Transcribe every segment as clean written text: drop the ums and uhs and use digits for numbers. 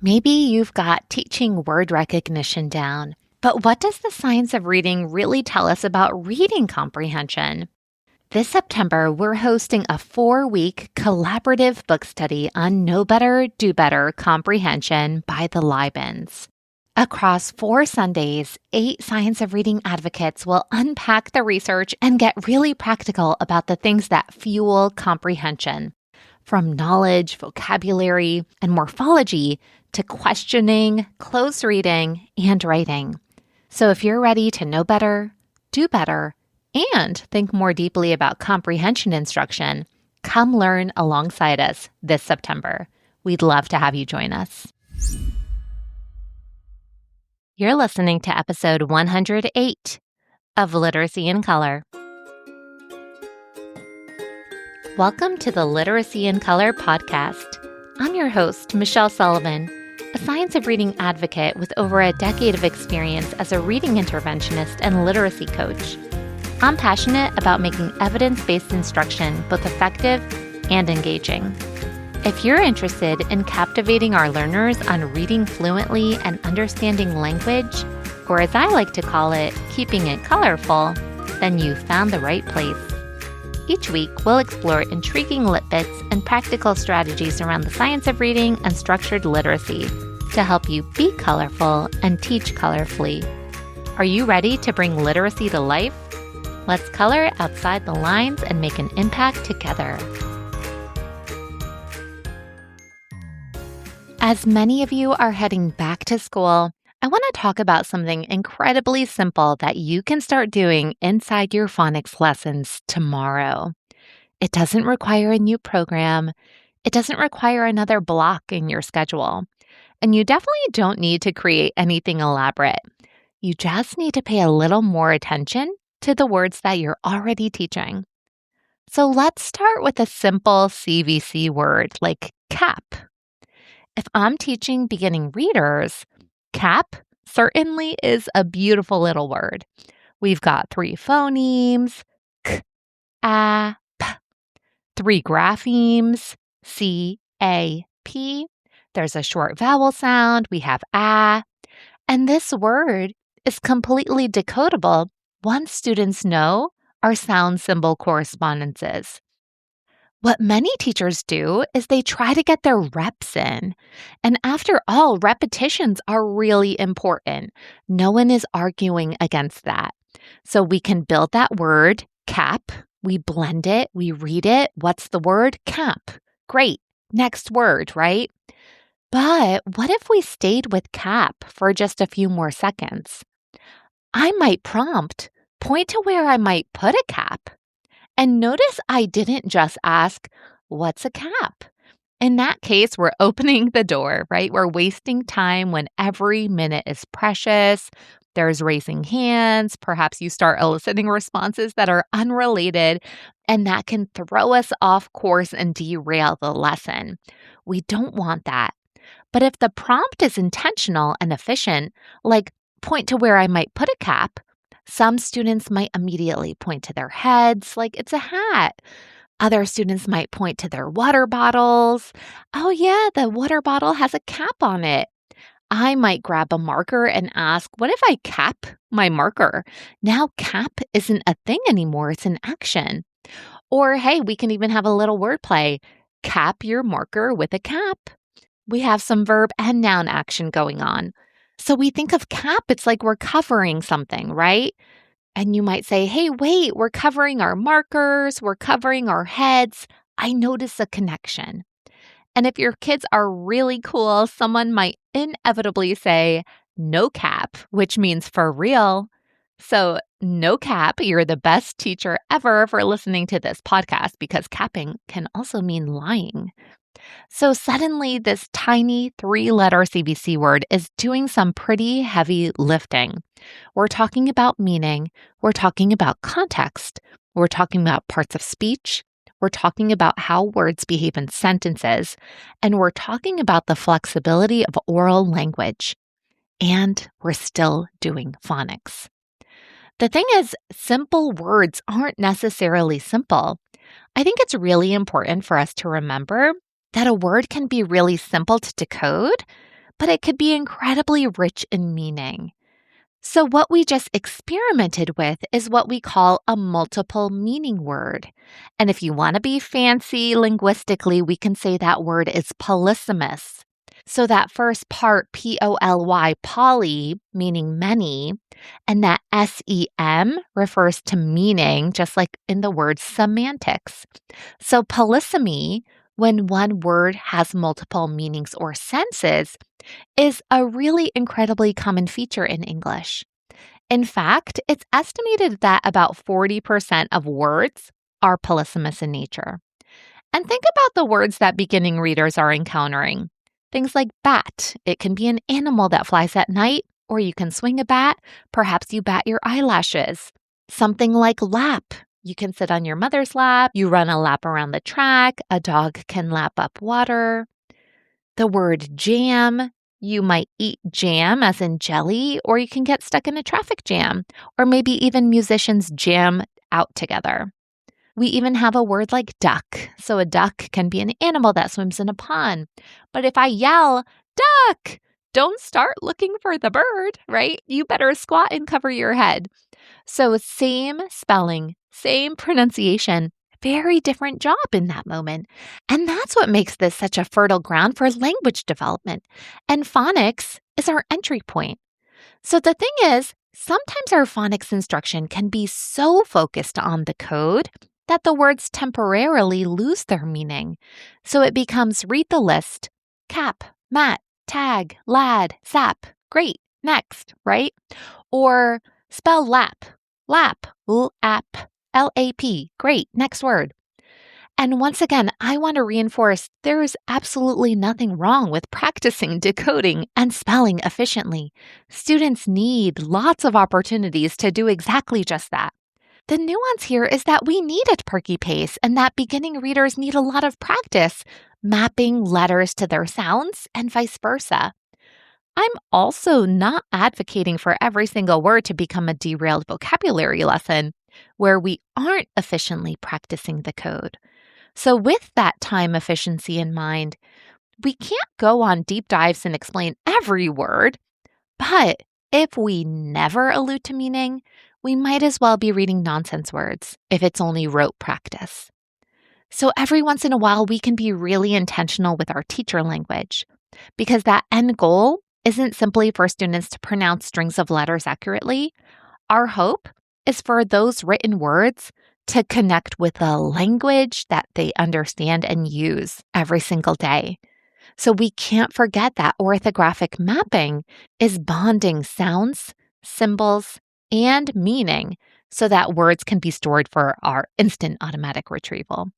Maybe you've got teaching word recognition down, but what does the science of reading really tell us about reading comprehension? This September, we're hosting a 4-week collaborative book study on Know Better, Do Better comprehension by the Libans. Across 4 Sundays, 8 science of reading advocates will unpack the research and get really practical about the things that fuel comprehension, from knowledge, vocabulary, and morphology to questioning, close reading, and writing. So if you're ready to know better, do better, and think more deeply about comprehension instruction, come learn alongside us this September. We'd love to have you join us. You're listening to episode 108 of Literacy in Color. Welcome to the Literacy in Color podcast. I'm your host, Michelle Sullivan, a science of reading advocate with over a decade of experience as a reading interventionist and literacy coach. I'm passionate about making evidence-based instruction both effective and engaging. If you're interested in captivating our learners on reading fluently and understanding language, or as I like to call it, keeping it colorful, then you've found the right place. Each week, we'll explore intriguing lit bits and practical strategies around the science of reading and structured literacy to help you be colorful and teach colorfully. Are you ready to bring literacy to life? Let's color outside the lines and make an impact together. As many of you are heading back to school, I want to talk about something incredibly simple that you can start doing inside your phonics lessons tomorrow. It doesn't require a new program. It doesn't require another block in your schedule. And you definitely don't need to create anything elaborate. You just need to pay a little more attention to the words that you're already teaching. So let's start with a simple CVC word like cap. If I'm teaching beginning readers, cap certainly is a beautiful little word. We've got 3 phonemes, k, a, p, 3 graphemes, c, a, p. There's a short vowel sound. We have a. And this word is completely decodable once students know our sound symbol correspondences. What many teachers do is they try to get their reps in. And after all, repetitions are really important. No one is arguing against that. So we can build that word, cap. We blend it. We read it. What's the word? Cap. Great. Next word, right? But what if we stayed with cap for just a few more seconds? I might prompt, point to where I might put a cap. And notice I didn't just ask, what's a cap? In that case, we're opening the door, right? We're wasting time when every minute is precious. There's raising hands. Perhaps you start eliciting responses that are unrelated, and that can throw us off course and derail the lesson. We don't want that. But if the prompt is intentional and efficient, like point to where I might put a cap, some students might immediately point to their heads like it's a hat. Other students might point to their water bottles. Oh yeah, the water bottle has a cap on it. I might grab a marker and ask, what if I cap my marker? Now cap isn't a thing anymore, it's an action. Or hey, we can even have a little wordplay. Cap your marker with a cap. We have some verb and noun action going on. So we think of cap, it's like we're covering something, right? And you might say, hey, wait, we're covering our markers, we're covering our heads. I notice a connection. And if your kids are really cool, someone might inevitably say, no cap, which means for real. So no cap, you're the best teacher ever for listening to this podcast because capping can also mean lying. So suddenly this tiny 3-letter CVC word is doing some pretty heavy lifting. We're talking about meaning. We're talking about context. We're talking about parts of speech. We're talking about how words behave in sentences. And we're talking about the flexibility of oral language. And we're still doing phonics. The thing is, simple words aren't necessarily simple. I think it's really important for us to remember that a word can be really simple to decode, but it could be incredibly rich in meaning. So, what we just experimented with is what we call a multiple meaning word. And if you want to be fancy linguistically, we can say that word is polysemous. So, that first part, P-O-L-Y, poly, meaning many, and that S-E-M refers to meaning, just like in the word semantics. So, polysemy, when one word has multiple meanings or senses, is a really incredibly common feature in English. In fact, it's estimated that about 40% of words are polysemous in nature. And think about the words that beginning readers are encountering. Things like bat. It can be an animal that flies at night, or you can swing a bat. Perhaps you bat your eyelashes. Something like lap. You can sit on your mother's lap. You run a lap around the track. A dog can lap up water. The word jam. You might eat jam as in jelly, or you can get stuck in a traffic jam, or maybe even musicians jam out together. We even have a word like duck. So a duck can be an animal that swims in a pond. But if I yell, duck, don't start looking for the bird, right? You better squat and cover your head. So same spelling, same pronunciation, very different job in that moment. And that's what makes this such a fertile ground for language development. And phonics is our entry point. So the thing is, sometimes our phonics instruction can be so focused on the code that the words temporarily lose their meaning. So it becomes read the list, cap, mat, tag, lad, sap, great, next, right? Or spell lap, lap, L-A-P, great, next word. And once again, I want to reinforce there is absolutely nothing wrong with practicing decoding and spelling efficiently. Students need lots of opportunities to do exactly just that. The nuance here is that we need a perky pace and that beginning readers need a lot of practice mapping letters to their sounds and vice versa. I'm also not advocating for every single word to become a derailed vocabulary lesson where we aren't efficiently practicing the code. So with that time efficiency in mind, we can't go on deep dives and explain every word, but if we never allude to meaning, we might as well be reading nonsense words if it's only rote practice. So every once in a while, we can be really intentional with our teacher language because that end goal isn't simply for students to pronounce strings of letters accurately. Our hope is for those written words to connect with the language that they understand and use every single day. So we can't forget that orthographic mapping is bonding sounds, symbols, and meaning so that words can be stored for our instant automatic retrieval.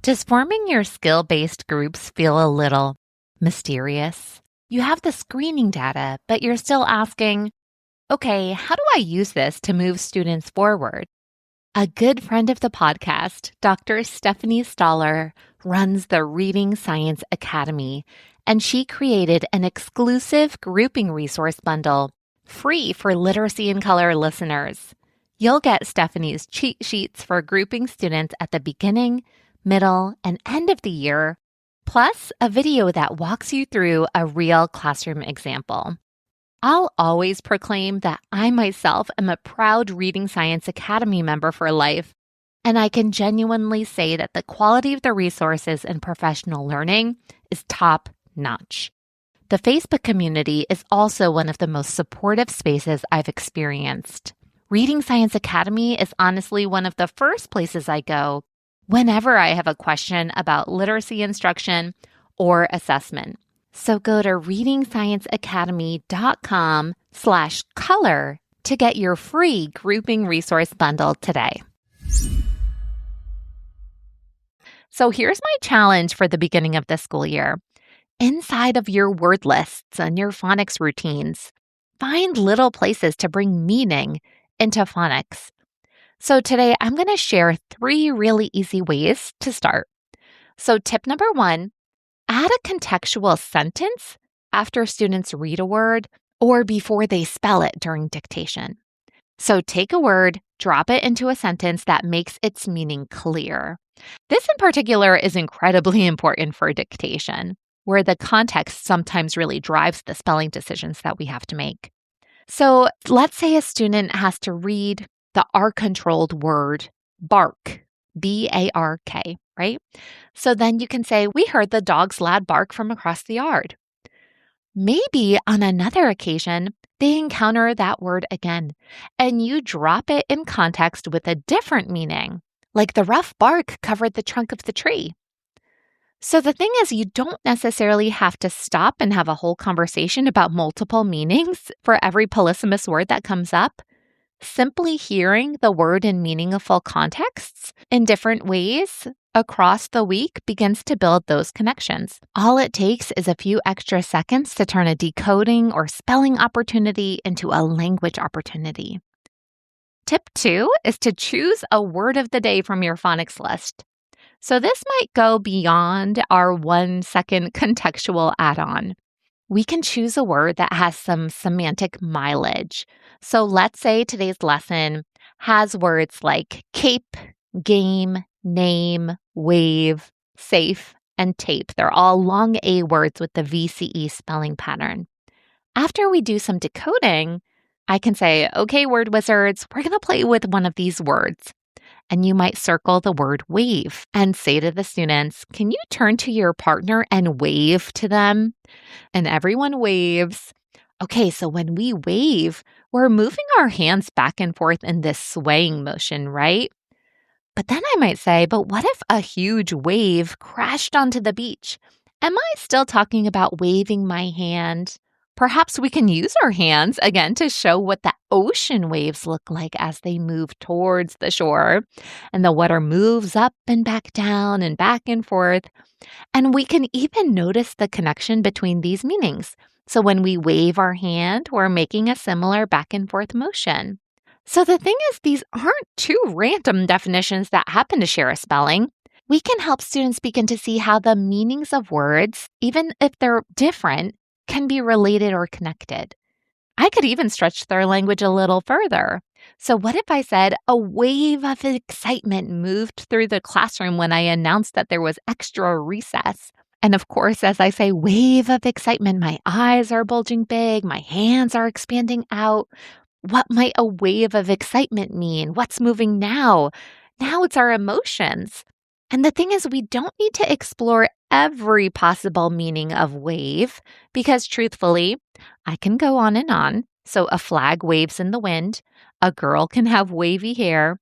Does forming your skill-based groups feel a little mysterious? You have the screening data, but you're still asking, okay, how do I use this to move students forward? A good friend of the podcast, Dr. Stephanie Staller, runs the Reading Science Academy, and she created an exclusive grouping resource bundle free for Literacy in Color listeners. You'll get Stephanie's cheat sheets for grouping students at the beginning, middle, and end of the year, plus a video that walks you through a real classroom example. I'll always proclaim that I myself am a proud Reading Science Academy member for life, and I can genuinely say that the quality of the resources and professional learning is top notch. The Facebook community is also one of the most supportive spaces I've experienced. Reading Science Academy is honestly one of the first places I go whenever I have a question about literacy instruction or assessment. So go to readingscienceacademy.com/color to get your free grouping resource bundle today. So here's my challenge for the beginning of the school year. Inside of your word lists and your phonics routines, find little places to bring meaning into phonics. So today I'm going to share 3 really easy ways to start. So tip number 1, add a contextual sentence after students read a word or before they spell it during dictation. So take a word, drop it into a sentence that makes its meaning clear. This in particular is incredibly important for dictation. where the context sometimes really drives the spelling decisions that we have to make. So let's say a student has to read the R-controlled word bark, B-A-R-K, right? So then you can say, we heard the dog's loud bark from across the yard. Maybe on another occasion, they encounter that word again, and you drop it in context with a different meaning, like the rough bark covered the trunk of the tree. So the thing is, you don't necessarily have to stop and have a whole conversation about multiple meanings for every polysemous word that comes up. Simply hearing the word in meaningful contexts in different ways across the week begins to build those connections. All it takes is a few extra seconds to turn a decoding or spelling opportunity into a language opportunity. Tip 2 is to choose a word of the day from your phonics list. So this might go beyond our 1-second contextual add-on. We can choose a word that has some semantic mileage. So let's say today's lesson has words like cape, game, name, wave, safe, and tape. They're all long A words with the VCE spelling pattern. After we do some decoding, I can say, okay, word wizards, we're going to play with one of these words. And you might circle the word wave and say to the students, can you turn to your partner and wave to them? And everyone waves. Okay, so when we wave, we're moving our hands back and forth in this swaying motion, right? But then I might say, but what if a huge wave crashed onto the beach? Am I still talking about waving my hand? Perhaps we can use our hands again to show what the ocean waves look like as they move towards the shore. And the water moves up and back down and back and forth. And we can even notice the connection between these meanings. So when we wave our hand, we're making a similar back and forth motion. So the thing is, these aren't two random definitions that happen to share a spelling. We can help students begin to see how the meanings of words, even if they're different, can be related or connected. I could even stretch their language a little further. So what if I said a wave of excitement moved through the classroom when I announced that there was extra recess? And of course, as I say wave of excitement, my eyes are bulging big, my hands are expanding out. What might a wave of excitement mean? What's moving now? Now it's our emotions. And the thing is, we don't need to explore every possible meaning of wave because truthfully, I can go on and on. So a flag waves in the wind. A girl can have wavy hair.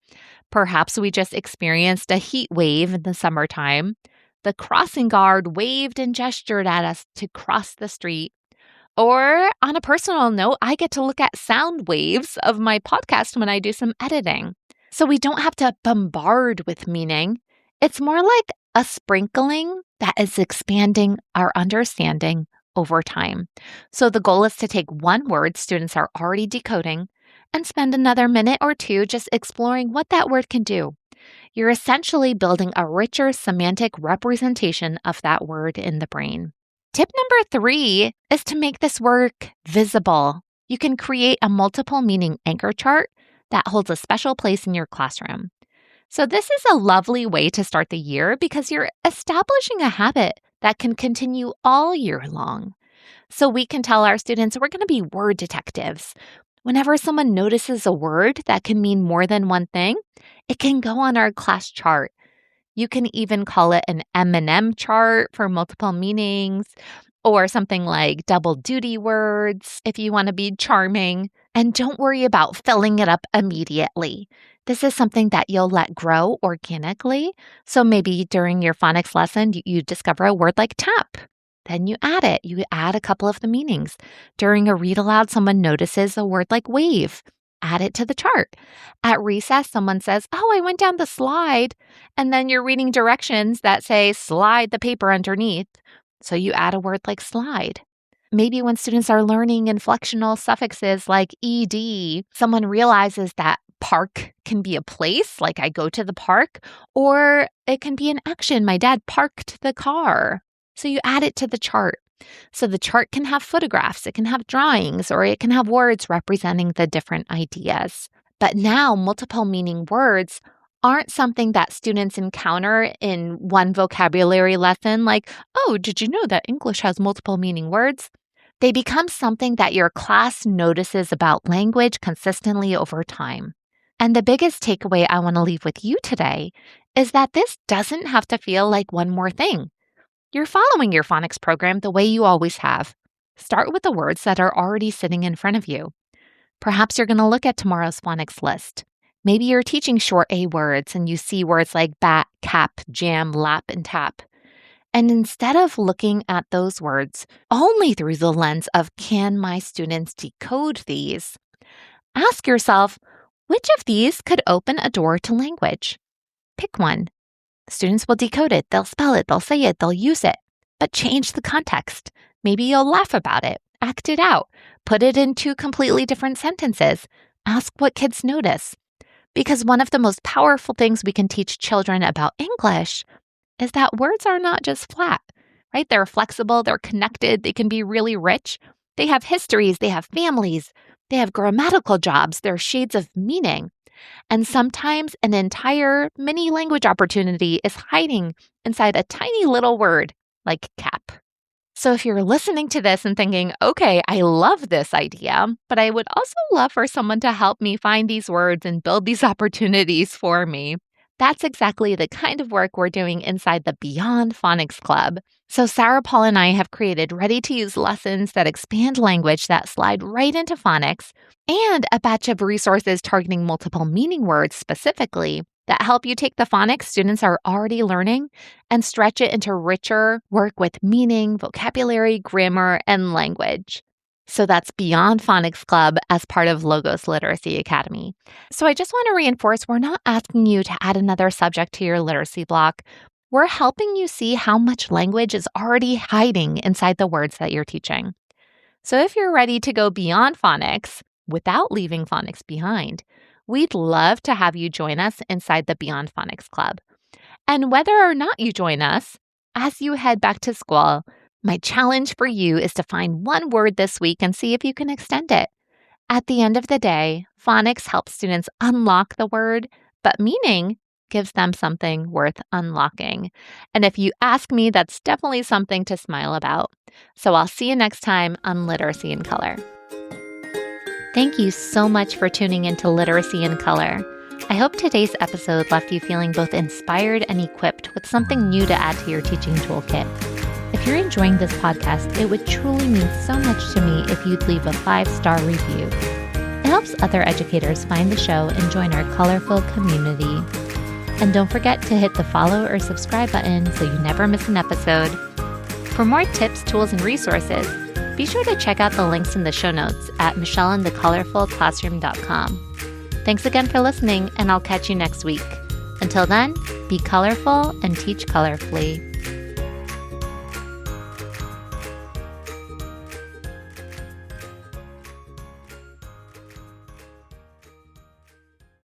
Perhaps we just experienced a heat wave in the summertime. The crossing guard waved and gestured at us to cross the street. Or on a personal note, I get to look at sound waves of my podcast when I do some editing. So we don't have to bombard with meaning. It's more like a sprinkling that is expanding our understanding over time. So the goal is to take one word students are already decoding and spend another minute or two just exploring what that word can do. You're essentially building a richer semantic representation of that word in the brain. Tip number 3 is to make this work visible. You can create a multiple meaning anchor chart that holds a special place in your classroom. So this is a lovely way to start the year because you're establishing a habit that can continue all year long. So we can tell our students we're going to be word detectives. Whenever someone notices a word that can mean more than one thing, it can go on our class chart. You can even call it an M&M chart for multiple meanings or something like double duty words if you want to be charming. And don't worry about filling it up immediately. This is something that you'll let grow organically. So maybe during your phonics lesson, you discover a word like tap. Then you add it. You add a couple of the meanings. During a read aloud, someone notices a word like wave. Add it to the chart. At recess, someone says, oh, I went down the slide. And then you're reading directions that say slide the paper underneath. So you add a word like slide. Maybe when students are learning inflectional suffixes like ed, someone realizes that park can be a place, like I go to the park, or it can be an action. My dad parked the car. So you add it to the chart. So the chart can have photographs, it can have drawings, or it can have words representing the different ideas. But now multiple meaning words aren't something that students encounter in one vocabulary lesson, like, oh, did you know that English has multiple meaning words? They become something that your class notices about language consistently over time. And the biggest takeaway I want to leave with you today is that this doesn't have to feel like one more thing. You're following your phonics program the way you always have. Start with the words that are already sitting in front of you. Perhaps you're going to look at tomorrow's phonics list. Maybe you're teaching short A words and you see words like bat, cap, jam, lap, and tap. And instead of looking at those words only through the lens of can my students decode these, ask yourself, which of these could open a door to language? Pick one. Students will decode it, they'll spell it, they'll say it, they'll use it, but change the context. Maybe you'll laugh about it, act it out, put it in two completely different sentences. Ask what kids notice. Because one of the most powerful things we can teach children about English is that words are not just flat, right? They're flexible, they're connected, they can be really rich. They have histories, they have families, they have grammatical jobs, they're shades of meaning. And sometimes an entire mini language opportunity is hiding inside a tiny little word like cap. So if you're listening to this and thinking, okay, I love this idea, but I would also love for someone to help me find these words and build these opportunities for me, that's exactly the kind of work we're doing inside the Beyond Phonics Club. So Sarah, Paul, and I have created ready-to-use lessons that expand language that slide right into phonics and a batch of resources targeting multiple meaning words specifically that help you take the phonics students are already learning and stretch it into richer work with meaning, vocabulary, grammar, and language. So that's Beyond Phonics Club as part of Logos Literacy Academy. So I just want to reinforce, we're not asking you to add another subject to your literacy block. We're helping you see how much language is already hiding inside the words that you're teaching. So if you're ready to go beyond phonics without leaving phonics behind, we'd love to have you join us inside the Beyond Phonics Club. And whether or not you join us, as you head back to school, my challenge for you is to find one word this week and see if you can extend it. At the end of the day, phonics helps students unlock the word, but meaning gives them something worth unlocking. And if you ask me, that's definitely something to smile about. So I'll see you next time on Literacy in Color. Thank you so much for tuning into Literacy in Color. I hope today's episode left you feeling both inspired and equipped with something new to add to your teaching toolkit. If you're enjoying this podcast, it would truly mean so much to me if you'd leave a 5-star review. It helps other educators find the show and join our colorful community. And don't forget to hit the follow or subscribe button so you never miss an episode. For more tips, tools, and resources, be sure to check out the links in the show notes at michelleandthecolorfulclassroom.com. Thanks again for listening, and I'll catch you next week. Until then, be colorful and teach colorfully.